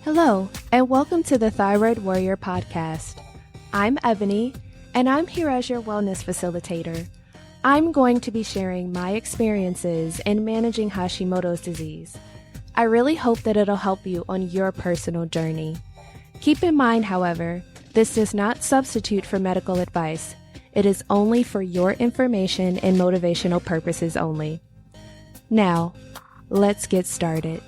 Hello, and welcome to the Thyroid Warrior podcast. I'm Ebony, and I'm here as your wellness facilitator. I'm going to be sharing my experiences in managing Hashimoto's disease. I really hope that it'll help you on your personal journey. Keep in mind, however, this does not substitute for medical advice. It is only for your information and motivational purposes only. Now, let's get started.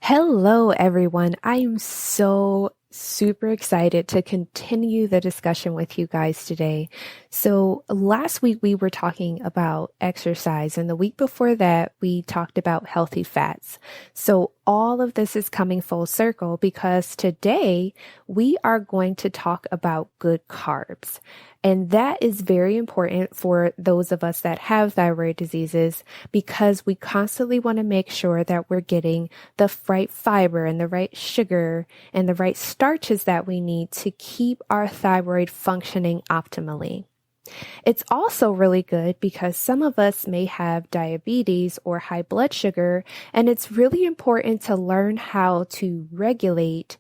Hello, everyone. I am so super excited to continue the discussion with you guys today. So last week we were talking about exercise, and the week before that we talked about healthy fats. So all of this is coming full circle because today we are going to talk about good carbs. And that is very important for those of us that have thyroid diseases because we constantly want to make sure that we're getting the right fiber and the right sugar and the right starches that we need to keep our thyroid functioning optimally. It's also really good because some of us may have diabetes or high blood sugar, and it's really important to learn how to regulate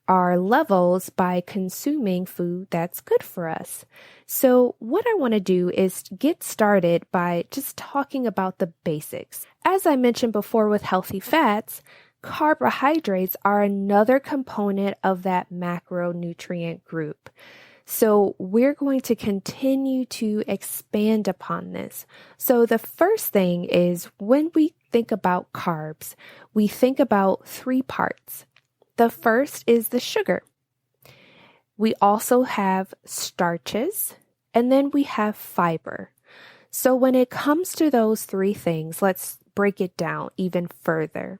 our levels by consuming food that's good for us. So what I want to do is get started by just talking about the basics. As I mentioned before with healthy fats, carbohydrates are another component of that macronutrient group. So we're going to continue to expand upon this. So the first thing is when we think about carbs, we think about three parts. The first is the sugar. We also have starches, and then we have fiber. So when it comes to those three things, let's break it down even further.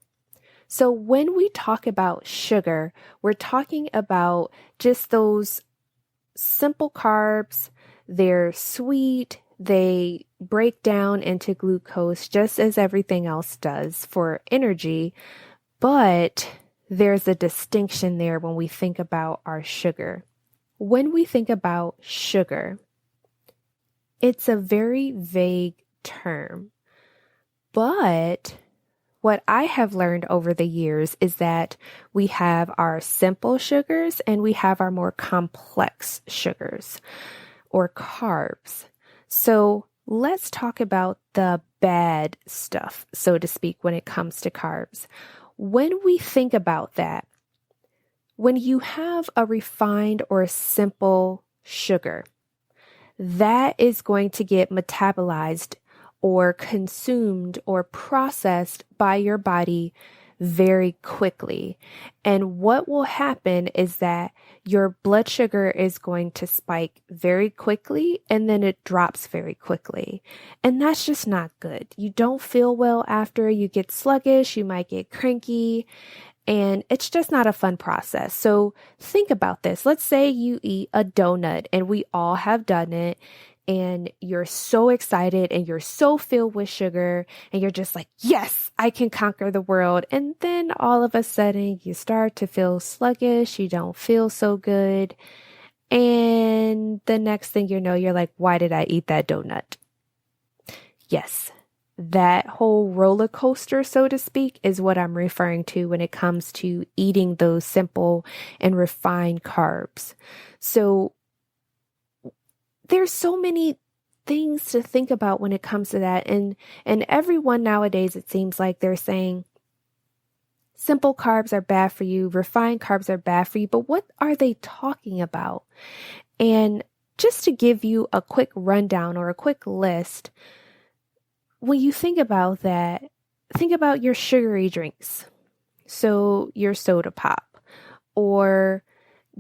So when we talk about sugar, we're talking about just those simple carbs. They're sweet. They break down into glucose just as everything else does for energy, but there's a distinction there when we think about our sugar. When we think about sugar, it's a very vague term, but what I have learned over the years is that we have our simple sugars and we have our more complex sugars or carbs. So let's talk about the bad stuff, so to speak, when it comes to carbs. When we think about that, when you have a refined or a simple sugar, that is going to get metabolized or consumed or processed by your body very quickly. And what will happen is that your blood sugar is going to spike very quickly and then it drops very quickly. And that's just not good. You don't feel well after, you get sluggish, you might get cranky, and it's just not a fun process. So think about this. Let's say you eat a donut, and we all have done it, and you're so excited and you're so filled with sugar and you're just like, yes, I can conquer the world. And then all of a sudden you start to feel sluggish. You don't feel so good. And the next thing you know, you're like, why did I eat that donut? Yes, that whole roller coaster, so to speak, is what I'm referring to when it comes to eating those simple and refined carbs. So there's so many things to think about when it comes to that. And everyone nowadays, it seems like they're saying simple carbs are bad for you, refined carbs are bad for you. But what are they talking about? And just to give you a quick rundown or a quick list, when you think about that, think about your sugary drinks. So your soda pop or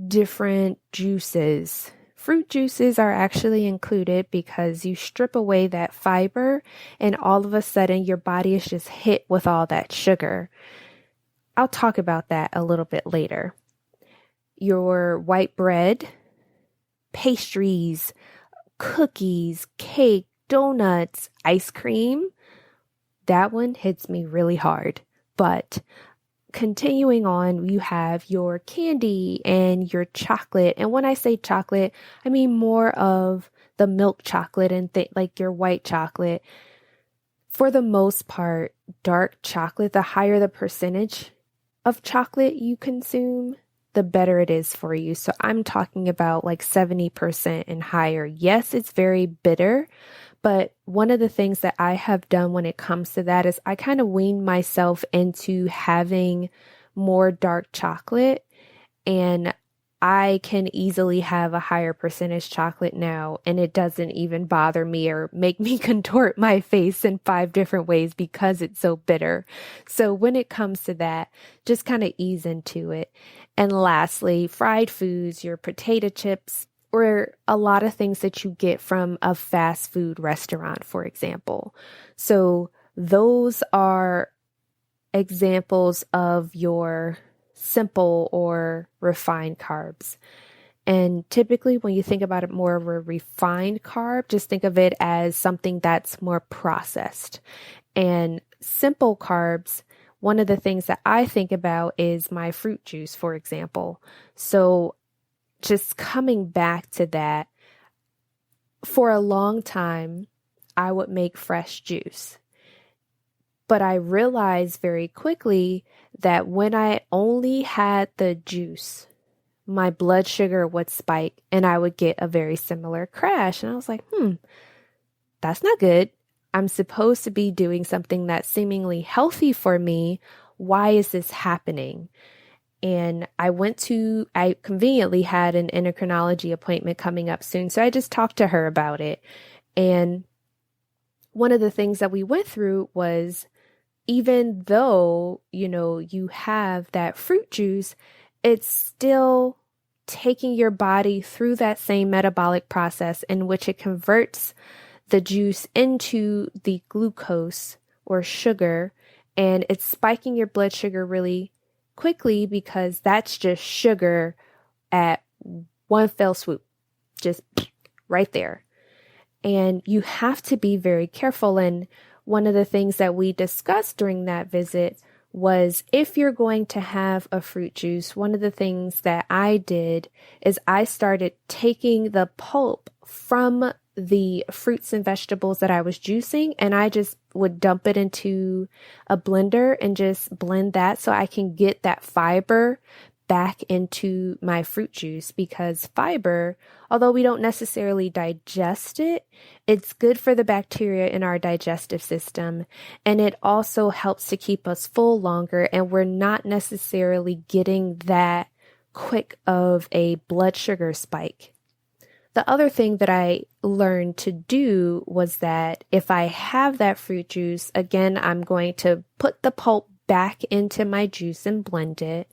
different juices. Fruit juices are actually included because you strip away that fiber and all of a sudden your body is just hit with all that sugar. I'll talk about that a little bit later. Your white bread, pastries, cookies, cake, donuts, ice cream, that one hits me really hard. But continuing on, you have your candy and your chocolate. And when I say chocolate, I mean more of the milk chocolate and like your white chocolate. For the most part, dark chocolate, the higher the percentage of chocolate you consume, the better it is for you. So I'm talking about like 70% and higher. Yes, it's very bitter, but one of the things that I have done when it comes to that is I kind of wean myself into having more dark chocolate, and I can easily have a higher percentage chocolate now, and it doesn't even bother me or make me contort my face in 5 different ways because it's so bitter. So when it comes to that, just kind of ease into it. And lastly, fried foods, your potato chips, or a lot of things that you get from a fast food restaurant, for example. So those are examples of your simple or refined carbs. And typically, when you think about it more of a refined carb, just think of it as something that's more processed. And simple carbs, one of the things that I think about is my fruit juice, for example. So just coming back to that, for a long time, I would make fresh juice. But I realized very quickly that when I only had the juice, my blood sugar would spike and I would get a very similar crash. And I was like, that's not good. I'm supposed to be doing something that's seemingly healthy for me. Why is this happening? And I conveniently had an endocrinology appointment coming up soon. So I just talked to her about it. And one of the things that we went through was, even though, you have that fruit juice, it's still taking your body through that same metabolic process in which it converts the juice into the glucose or sugar, and it's spiking your blood sugar really quickly because that's just sugar at one fell swoop, just right there. And you have to be very careful. And one of the things that we discussed during that visit was, if you're going to have a fruit juice, one of the things that I did is I started taking the pulp from the fruits and vegetables that I was juicing, and I just would dump it into a blender and just blend that so I can get that fiber back into my fruit juice, because fiber, although we don't necessarily digest it, it's good for the bacteria in our digestive system. And it also helps to keep us full longer. And we're not necessarily getting that quick of a blood sugar spike. The other thing that I learned to do was that if I have that fruit juice, again, I'm going to put the pulp back into my juice and blend it.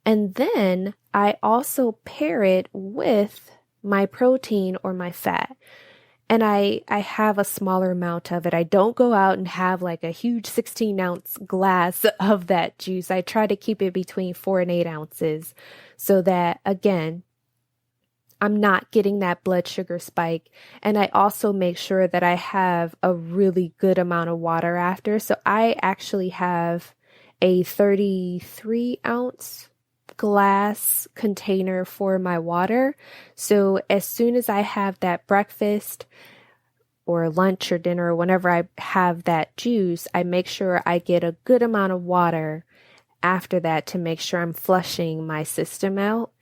And then I also pair it with my protein or my fat. And I have a smaller amount of it. I don't go out and have like a huge 16-ounce glass of that juice. I try to keep it between 4 and 8 ounces so that, again, I'm not getting that blood sugar spike. And I also make sure that I have a really good amount of water after. So I actually have a 33-ounce glass container for my water. So as soon as I have that breakfast or lunch or dinner, or whenever I have that juice, I make sure I get a good amount of water after that to make sure I'm flushing my system out.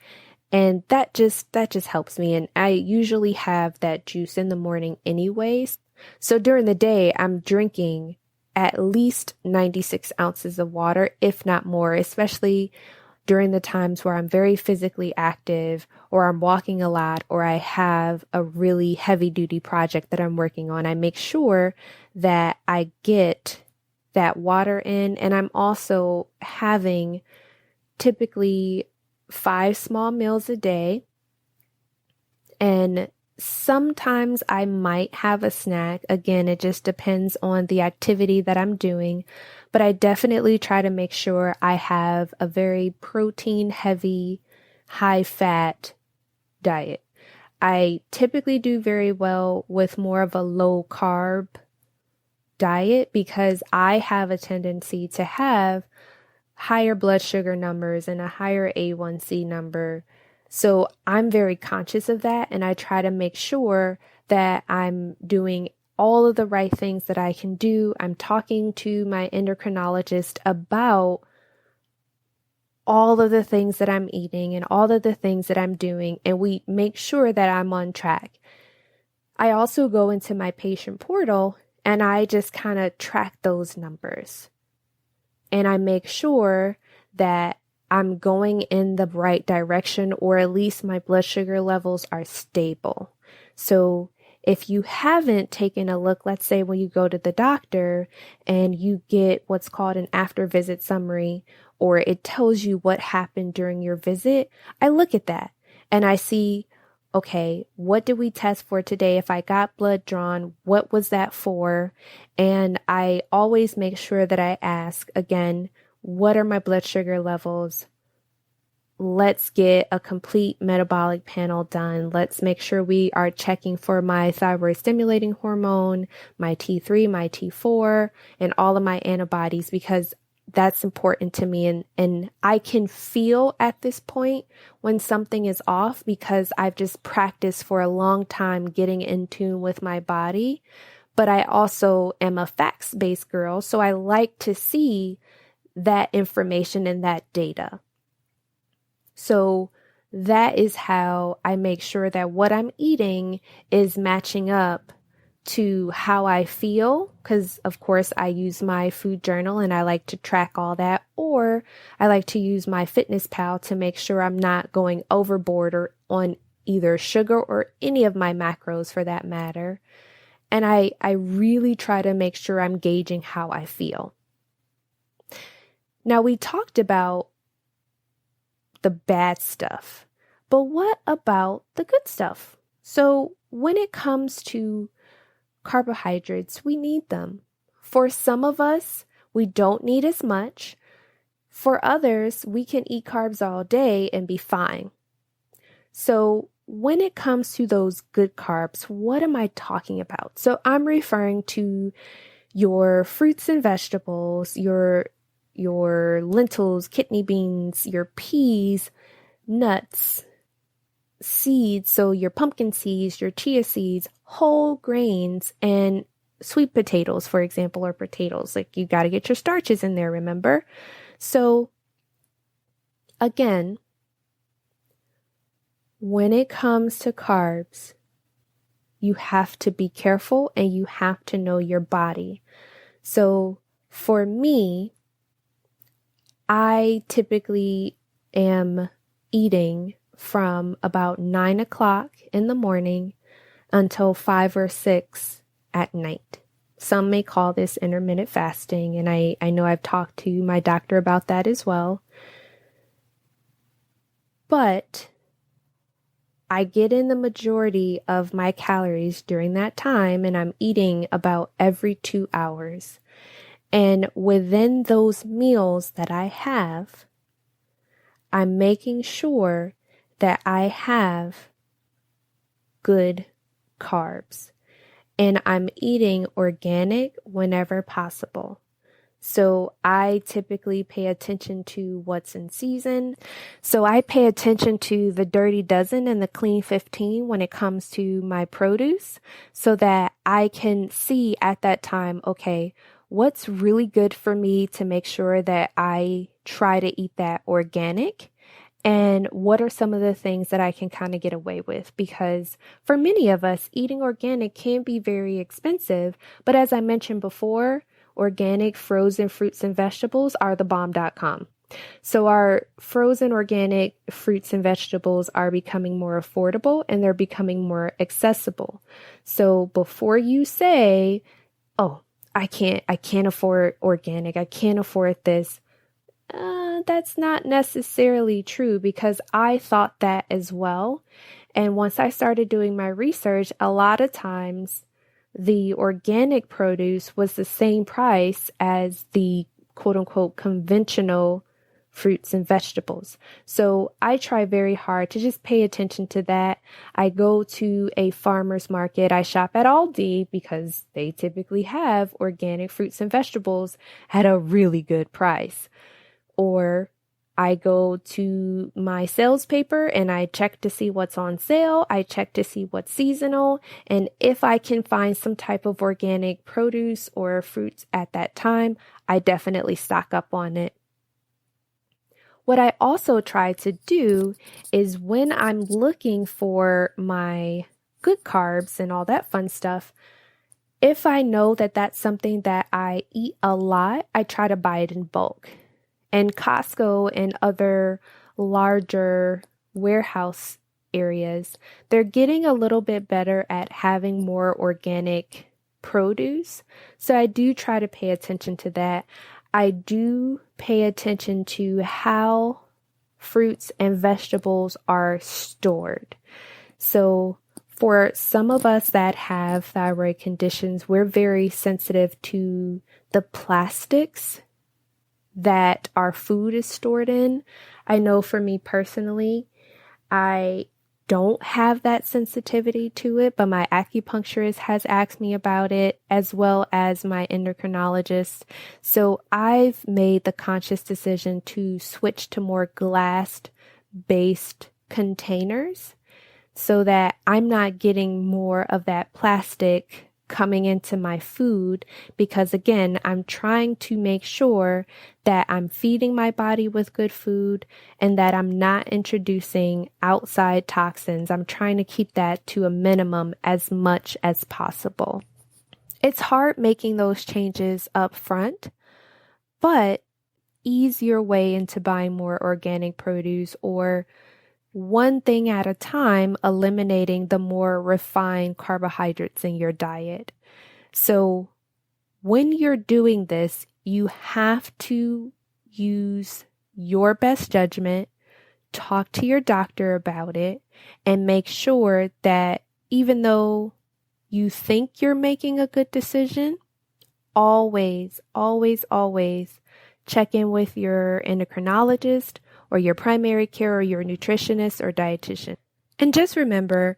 And that just helps me. And I usually have that juice in the morning anyways. So during the day, I'm drinking at least 96 ounces of water, if not more, especially during the times where I'm very physically active, or I'm walking a lot, or I have a really heavy duty project that I'm working on. I make sure that I get that water in, and I'm also having typically 5 small meals a day. And sometimes I might have a snack. Again, it just depends on the activity that I'm doing. But I definitely try to make sure I have a very protein heavy, high fat diet. I typically do very well with more of a low carb diet because I have a tendency to have higher blood sugar numbers and a higher A1C number. So I'm very conscious of that, and I try to make sure that I'm doing all of the right things that I can do. I'm talking to my endocrinologist about all of the things that I'm eating and all of the things that I'm doing, and we make sure that I'm on track. I also go into my patient portal and I just kind of track those numbers. And I make sure that I'm going in the right direction, or at least my blood sugar levels are stable. So if you haven't taken a look, let's say when you go to the doctor and you get what's called an after visit summary, or it tells you what happened during your visit, I look at that and I see, okay, what did we test for today? If I got blood drawn, what was that for? And I always make sure that I ask again, what are my blood sugar levels? Let's get a complete metabolic panel done. Let's make sure we are checking for my thyroid stimulating hormone, my T3, my T4, and all of my antibodies, because that's important to me. And I can feel at this point when something is off because I've just practiced for a long time getting in tune with my body. But I also am a facts-based girl, so I like to see that information and that data. So that is how I make sure that what I'm eating is matching up to how I feel, because of course I use my food journal and I like to track all that, or I like to use my Fitness Pal to make sure I'm not going overboard or on either sugar or any of my macros for that matter. And I really try to make sure I'm gauging how I feel. Now, we talked about the bad stuff, but what about the good stuff? So when it comes to carbohydrates, we need them. For some of us, we don't need as much. For others, we can eat carbs all day and be fine. So when it comes to those good carbs, what am I talking about? So I'm referring to your fruits and vegetables, your lentils, kidney beans, your peas, nuts, seeds, so your pumpkin seeds, your chia seeds, whole grains, and sweet potatoes, for example, or potatoes. Like, you got to get your starches in there, remember? So again, when it comes to carbs, you have to be careful and you have to know your body. So for me, I typically am eating from about 9 o'clock in the morning until 5 or 6 at night. Some may call this intermittent fasting, and I know I've talked to my doctor about that as well. But I get in the majority of my calories during that time, and I'm eating about every 2 hours. And within those meals that I have, I'm making sure that I have good carbs. And I'm eating organic whenever possible. So I typically pay attention to what's in season. So I pay attention to the Dirty Dozen and the Clean 15 when it comes to my produce, so that I can see at that time, okay, what's really good for me to make sure that I try to eat that organic, and what are some of the things that I can kind of get away with? Because for many of us, eating organic can be very expensive. But as I mentioned before, organic frozen fruits and vegetables are the bomb.com. So our frozen organic fruits and vegetables are becoming more affordable and they're becoming more accessible. So before you say, oh, I can't afford organic, I can't afford this. That's not necessarily true, because I thought that as well. And once I started doing my research, a lot of times the organic produce was the same price as the quote unquote conventional fruits and vegetables. So I try very hard to just pay attention to that. I go to a farmer's market. I shop at Aldi because they typically have organic fruits and vegetables at a really good price. Or I go to my sales paper and I check to see what's on sale. I check to see what's seasonal. And if I can find some type of organic produce or fruits at that time, I definitely stock up on it. What I also try to do is when I'm looking for my good carbs and all that fun stuff, if I know that that's something that I eat a lot, I try to buy it in bulk. And Costco and other larger warehouse areas, they're getting a little bit better at having more organic produce. So I do try to pay attention to that. I do pay attention to how fruits and vegetables are stored. So for some of us that have thyroid conditions, we're very sensitive to the plastics that our food is stored in. I know for me personally, I don't have that sensitivity to it, but my acupuncturist has asked me about it, as well as my endocrinologist. So I've made the conscious decision to switch to more glass-based containers so that I'm not getting more of that plastic coming into my food, because again, I'm trying to make sure that I'm feeding my body with good food and that I'm not introducing outside toxins. I'm trying to keep that to a minimum as much as possible. It's hard making those changes up front, but ease your way into buying more organic produce, or one thing at a time, eliminating the more refined carbohydrates in your diet. So when you're doing this, you have to use your best judgment, talk to your doctor about it, and make sure that even though you think you're making a good decision, always, always, always check in with your endocrinologist or your primary care or your nutritionist or dietitian. And just remember,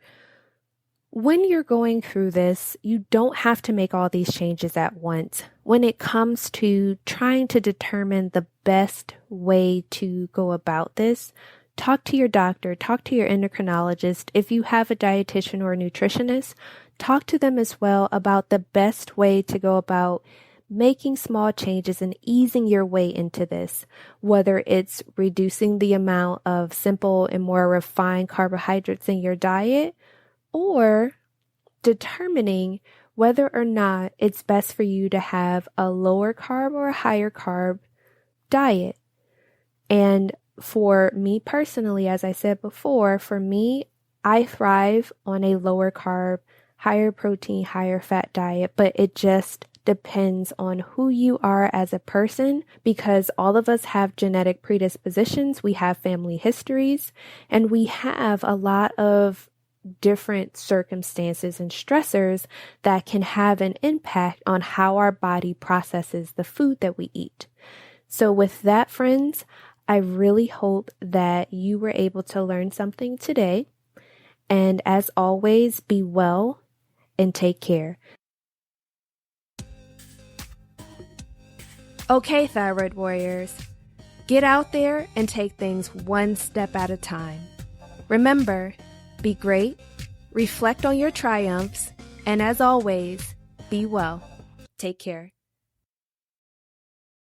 when you're going through this, you don't have to make all these changes at once. When it comes to trying to determine the best way to go about this, talk to your doctor, talk to your endocrinologist. If you have a dietitian or a nutritionist, talk to them as well about the best way to go about making small changes and easing your way into this, whether it's reducing the amount of simple and more refined carbohydrates in your diet, or determining whether or not it's best for you to have a lower carb or a higher carb diet. And for me personally, as I said before, for me, I thrive on a lower carb, higher protein, higher fat diet, but it just depends on who you are as a person, because all of us have genetic predispositions, we have family histories, and we have a lot of different circumstances and stressors that can have an impact on how our body processes the food that we eat. So with that, friends, I really hope that you were able to learn something today. And as always, be well and take care. Okay, thyroid warriors, get out there and take things one step at a time. Remember, be great, reflect on your triumphs, and as always, be well. Take care.